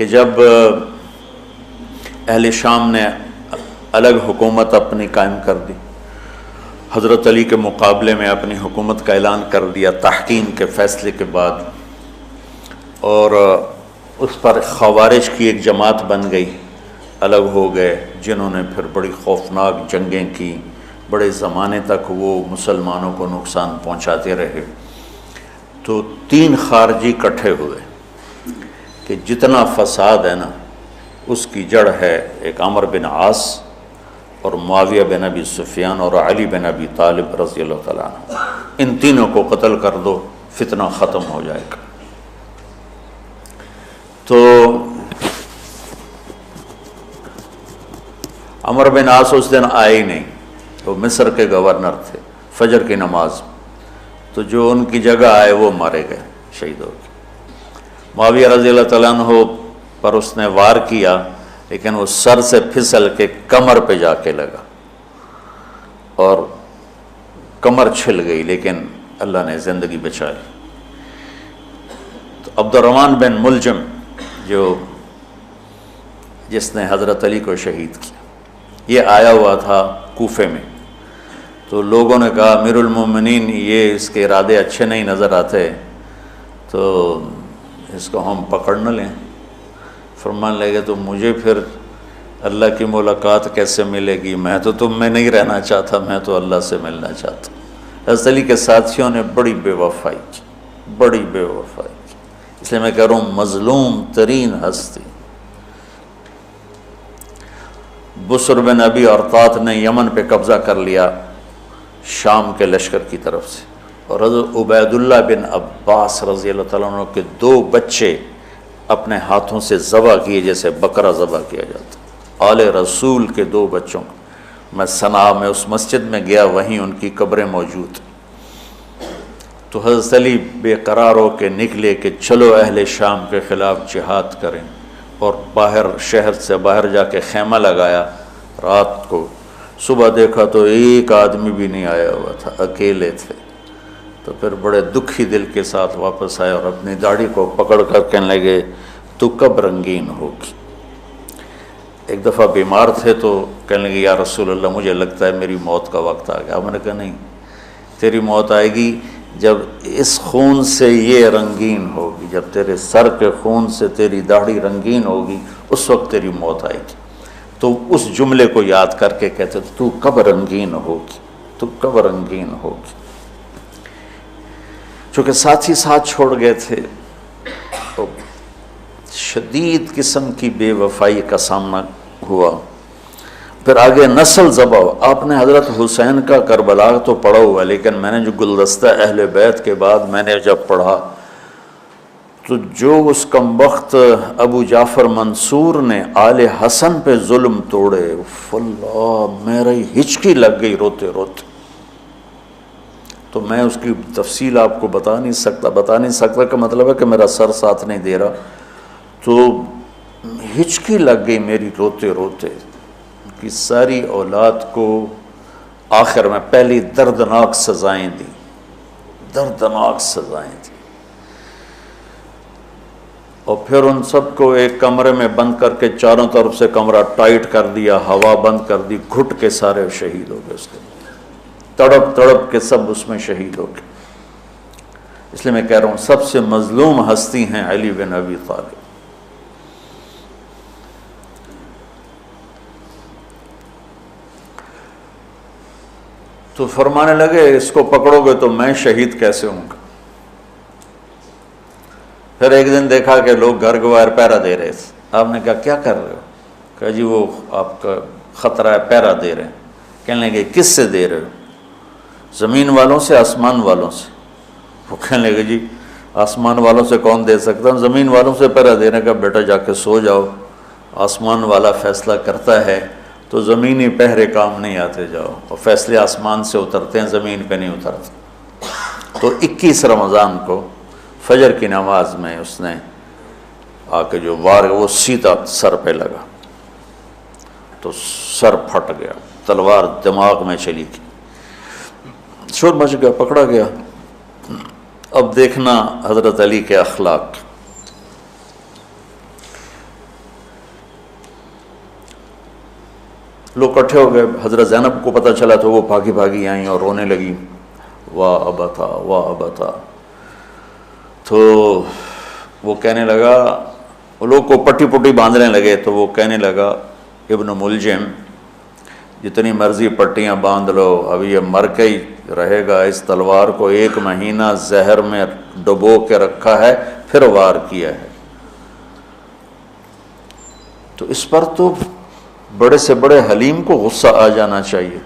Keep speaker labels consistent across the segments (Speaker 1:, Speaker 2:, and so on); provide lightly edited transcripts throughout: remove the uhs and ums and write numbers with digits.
Speaker 1: کہ جب اہل شام نے الگ حکومت اپنی قائم کر دی، حضرت علی کے مقابلے میں اپنی حکومت کا اعلان کر دیا تحکیم کے فیصلے کے بعد، اور اس پر خوارج کی ایک جماعت بن گئی، الگ ہو گئے، جنہوں نے پھر بڑی خوفناک جنگیں کی، بڑے زمانے تک وہ مسلمانوں کو نقصان پہنچاتے رہے۔ تو 3 خارجی اکٹھے ہوئے کہ جتنا فساد ہے نا اس کی جڑ ہے ایک عمرو بن عاص اور معاویہ بن ابی سفیان اور علی بن ابی طالب رضی اللہ تعالیٰ عنہ، ان تینوں کو قتل کر دو، فتنہ ختم ہو جائے گا۔ تو عمرو بن عاص اس دن آئے ہی نہیں، وہ مصر کے گورنر تھے، فجر کی نماز، تو جو ان کی جگہ آئے وہ مارے گئے، شہید ہو گئے۔ معاویہ رضی اللہ تعالیٰ عنہ پر اس نے وار کیا، لیکن وہ سر سے پھسل کے کمر پہ جا کے لگا اور کمر چھل گئی، لیکن اللہ نے زندگی بچا لی۔ تو عبد الرحمن بن ملجم جس نے حضرت علی کو شہید کیا، یہ آیا ہوا تھا کوفے میں، تو لوگوں نے کہا امیر المومنین یہ اس کے ارادے اچھے نہیں نظر آتے، تو اس کو ہم پکڑ نہ لیں۔ فرمان لگے تو مجھے پھر اللہ کی ملاقات کیسے ملے گی؟ میں تو تم میں نہیں رہنا چاہتا، میں تو اللہ سے ملنا چاہتا۔ حضرت علی کے ساتھیوں نے بڑی بے وفائی کی، بڑی بے وفائی کی، اس لیے میں کہہ رہا ہوں مظلوم ترین ہستی۔ بسر بن ابی ارطاط نے یمن پہ قبضہ کر لیا شام کے لشکر کی طرف سے، اور حضرت عبید اللہ بن عباس رضی اللہ تعالیٰ عنہ کے 2 بچے اپنے ہاتھوں سے ذبح کیے جیسے بکرا ذبح کیا جاتا۔ آل رسول کے 2 بچوں، میں صنعاء میں اس مسجد میں گیا، وہیں ان کی قبریں موجود۔ تو حضرت علی بے قرار ہو کے نکلے کہ چلو اہل شام کے خلاف جہاد کریں، اور باہر شہر سے باہر جا کے خیمہ لگایا رات کو۔ صبح دیکھا تو ایک آدمی بھی نہیں آیا ہوا تھا، اکیلے تھے۔ تو پھر بڑے دکھی دل کے ساتھ واپس آئے اور اپنی داڑھی کو پکڑ کر کہنے لگے تو کب رنگین ہوگی؟ ایک دفعہ بیمار تھے تو کہنے لگے یا رسول اللہ مجھے لگتا ہے میری موت کا وقت آ گیا۔ میں نے کہا نہیں، تیری موت آئے گی جب اس خون سے یہ رنگین ہوگی، جب تیرے سر کے خون سے تیری داڑھی رنگین ہوگی اس وقت تیری موت آئے گی۔ تو اس جملے کو یاد کر کے کہتے تو کب رنگین ہوگی، تو کب رنگین ہوگی۔ چونکہ ساتھی ساتھ چھوڑ گئے تھے تو شدید قسم کی بے وفائی کا سامنا ہوا۔ پھر آگے نسل ذبح، آپ نے حضرت حسین کا کربلا تو پڑھا ہوا، لیکن میں نے جو گلدستہ اہل بیت کے بعد میں نے جب پڑھا تو جو اس کمبخت ابو جعفر منصور نے آل حسن پہ ظلم توڑے، اللہ میری ہچکی لگ گئی روتے روتے۔ تو میں اس کی تفصیل آپ کو بتا نہیں سکتا کا مطلب ہے کہ میرا سر ساتھ نہیں دے رہا، تو ہچکی لگ گئی میری روتے روتے۔ کی ساری اولاد کو آخر میں پہلی دردناک سزائیں دی، دردناک سزائیں دی، اور پھر ان سب کو ایک کمرے میں بند کر کے چاروں طرف سے کمرہ ٹائٹ کر دیا، ہوا بند کر دی، گھٹ کے سارے شہید ہو گئے، اس کے تڑپ تڑپ کے سب اس میں شہید ہو گئے۔ اس لیے میں کہہ رہا ہوں سب سے مظلوم ہستی ہیں علی بن ابی طالب۔ تو فرمانے لگے اس کو پکڑو گے تو میں شہید کیسے ہوں گا؟ پھر ایک دن دیکھا کہ لوگ گھر گوار پہرا دے رہے تھے۔ آپ نے کہا کیا کر رہے ہو؟ کہا جی وہ آپ کا خطرہ ہے، پہرا دے رہے ہیں۔ کہنے لگے کس سے دے رہے ہو؟ زمین والوں سے، آسمان والوں سے؟ وہ کہنے لگے جی آسمان والوں سے کون دے سکتا، زمین والوں سے پہرا دینے کا، بیٹا جا کے سو جاؤ، آسمان والا فیصلہ کرتا ہے تو زمینی پہرے کام نہیں آتے، جاؤ، اور فیصلے آسمان سے اترتے ہیں، زمین پہ نہیں اترتے۔ تو 21 رمضان کو فجر کی نماز میں اس نے آ کے جو وار وہ سیدھا سر پہ لگا تو سر پھٹ گیا، تلوار دماغ میں چلی گئی، شور مچ گیا، پکڑا گیا۔ اب دیکھنا حضرت علی کے اخلاق، لوگ اکٹھے ہو گئے. حضرت زینب کو پتہ چلا تو وہ بھاگی بھاگی آئیں اور رونے لگی، واہ ابتا واہ ابتا. تو وہ کہنے لگا، وہ لوگ کو پٹی پٹی باندھنے لگے تو وہ کہنے لگا ابن ملجم جتنی مرضی پٹیاں باندھ لو، اب یہ مر کے ہی رہے گا. اس تلوار کو 1 مہینہ زہر میں ڈبو کے رکھا ہے پھر وار کیا ہے. تو اس پر تو بڑے سے بڑے حلیم کو غصہ آ جانا چاہیے.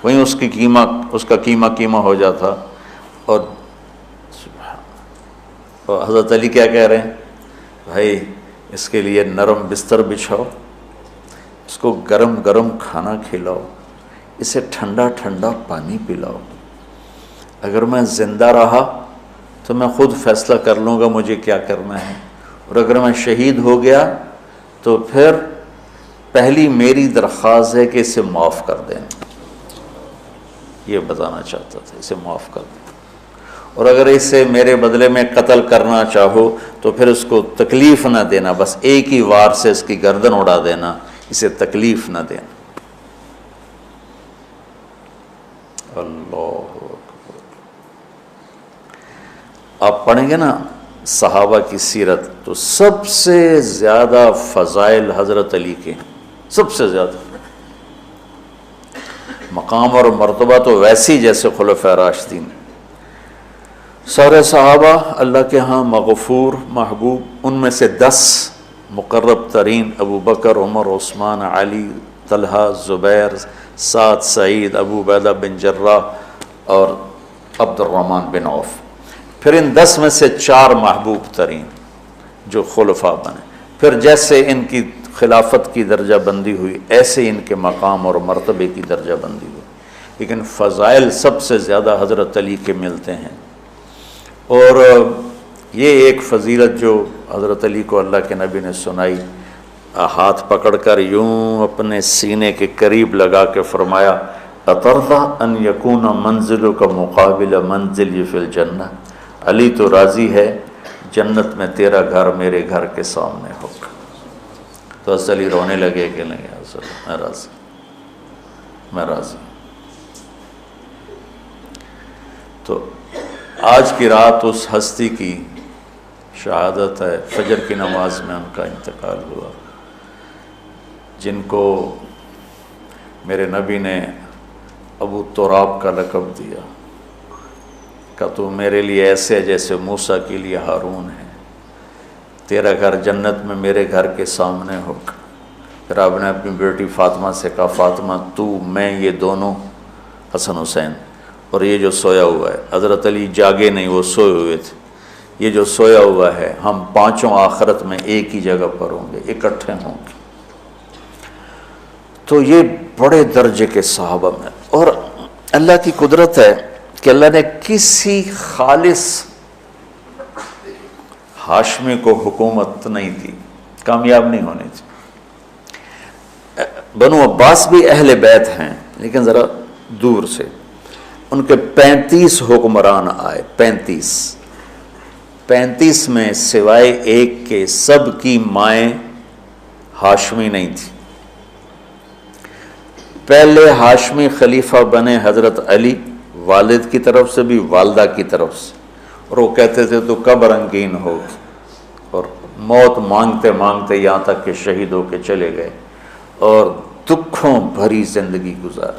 Speaker 1: وہیں اس کا قیمہ ہو جاتا. اور حضرت علی کیا کہہ رہے ہیں، بھائی اس کے لیے نرم بستر بچھاؤ، اس کو گرم گرم کھانا کھلاؤ، اسے ٹھنڈا ٹھنڈا پانی پلاؤ. اگر میں زندہ رہا تو میں خود فیصلہ کر لوں گا مجھے کیا کرنا ہے، اور اگر میں شہید ہو گیا تو پھر پہلی میری درخواست ہے کہ اسے معاف کر دیں. یہ بتانا چاہتا تھا، اسے معاف کر دیں. اور اگر اسے میرے بدلے میں قتل کرنا چاہو تو پھر اس کو تکلیف نہ دینا، بس ایک ہی وار سے اس کی گردن اڑا دینا، اسے تکلیف نہ دینا. اللہ اکبر. آپ پڑھیں گے نا صحابہ کی سیرت تو سب سے زیادہ فضائل حضرت علی کے، سب سے زیادہ مقام اور مرتبہ تو ویسی جیسے خلفائے راشدین. سارے صحابہ اللہ کے ہاں مغفور محبوب، ان میں سے 10 مقرب ترین ابو بکر، عمر، عثمان، علی، طلحہ، زبیر، سعد، سعید، ابو عبیدہ بن جراح اور عبد الرحمن بن عوف. پھر ان 10 میں سے 4 محبوب ترین جو خلفاء بنے. پھر جیسے ان کی خلافت کی درجہ بندی ہوئی ایسے ان کے مقام اور مرتبے کی درجہ بندی ہوئی، لیکن فضائل سب سے زیادہ حضرت علی کے ملتے ہیں. اور یہ ایک فضیلت جو حضرت علی کو اللہ کے نبی نے سنائی، ہاتھ پکڑ کر یوں اپنے سینے کے قریب لگا کے فرمایا، اترضی ان یکون منزلک مقابل منزلی فی الجنہ. علی تو راضی ہے جنت میں تیرا گھر میرے گھر کے سامنے ہوگا. تو حضرت علی رونے لگے کہ نہیں حضرت میں راضی، میں راضی. تو آج کی رات اس ہستی کی شہادت ہے، فجر کی نماز میں ان کا انتقال ہوا، جن کو میرے نبی نے ابو تراب کا لقب دیا کہ تو میرے لیے ایسے جیسے موسیٰ کے لیے ہارون ہے، تیرا گھر جنت میں میرے گھر کے سامنے ہوگا. پھر آپ نے اپنی بیٹی فاطمہ سے کہا، فاطمہ تو میں یہ دونوں حسن حسین اور یہ جو سویا ہوا ہے، حضرت علی جاگے نہیں، وہ سوئے ہوئے تھے، یہ جو سویا ہوا ہے ہم پانچوں آخرت میں ایک ہی جگہ پر ہوں گے، اکٹھے ہوں گے. تو یہ بڑے درجے کے صحابہ میں. اور اللہ کی قدرت ہے کہ اللہ نے کسی خالص ہاشمی کو حکومت نہیں دی، کامیاب نہیں ہونے تھی. بنو عباس بھی اہل بیت ہیں لیکن ذرا دور سے. ان کے 35 حکمران آئے، 35 میں سوائے ایک کے سب کی مائیں ہاشمی نہیں تھی. پہلے ہاشمی خلیفہ بنے حضرت علی، والد کی طرف سے بھی والدہ کی طرف سے، اور وہ کہتے تھے تو کب رنگین ہوگی، اور موت مانگتے مانگتے یہاں تک کہ شہید ہو کے چلے گئے اور دکھوں بھری زندگی گزار.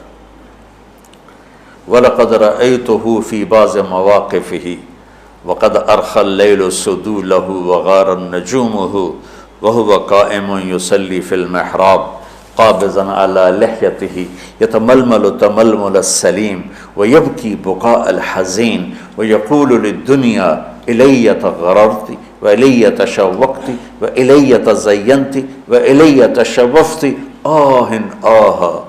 Speaker 1: وَلَقَدْ رَأَيْتُهُ فِي بَعْضِ مَوَاقِفِهِ وَقَدْ أَرْخَى اللَّيْلُ سُدُولَهُ وَغَارَتْ نَجُومُهُ وَهُوَ قَائِمٌ يُصَلِّي فِي الْمِحْرَابِ قَابِضًا عَلَى لِحْيَتِهِ يَتَمَلْمَلُ تَمَلْمُلَ السَّلِيمِ وَيَبْكِي بُكَاءَ الْحَزِينِ وَيَقُولُ لِلدُّنْيَا إِلَيَّ تَغَرَّرْتِ وَإِلَيَّ تَشَوَّقْتِ وَإِلَيَّ تَزَيَّنْتِ وَإِلَيَّ تَشَوَّفْتِ آهٍ آه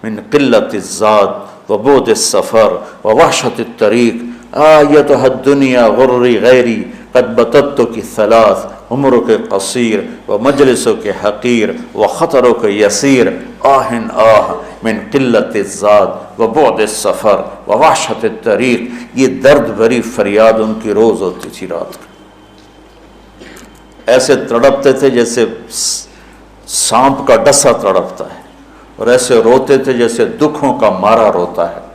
Speaker 1: من قلة الزاد وبعد السفر ووحشة الطريق آيتها الدنيا غري غيري قد بتتك الثلاث عمرك قصير ومجلسك حقير وخطرك يسير من قلة الزاد وبعد السفر ووحشة الطريق. یہ درد بھری فریاد ان کی روز ہوتی تھی رات کو. ایسے تڑپتے تھے جیسے سانپ کا ڈسا تڑپتا ہے، اور ایسے روتے تھے جیسے دکھوں کا مارا روتا ہے۔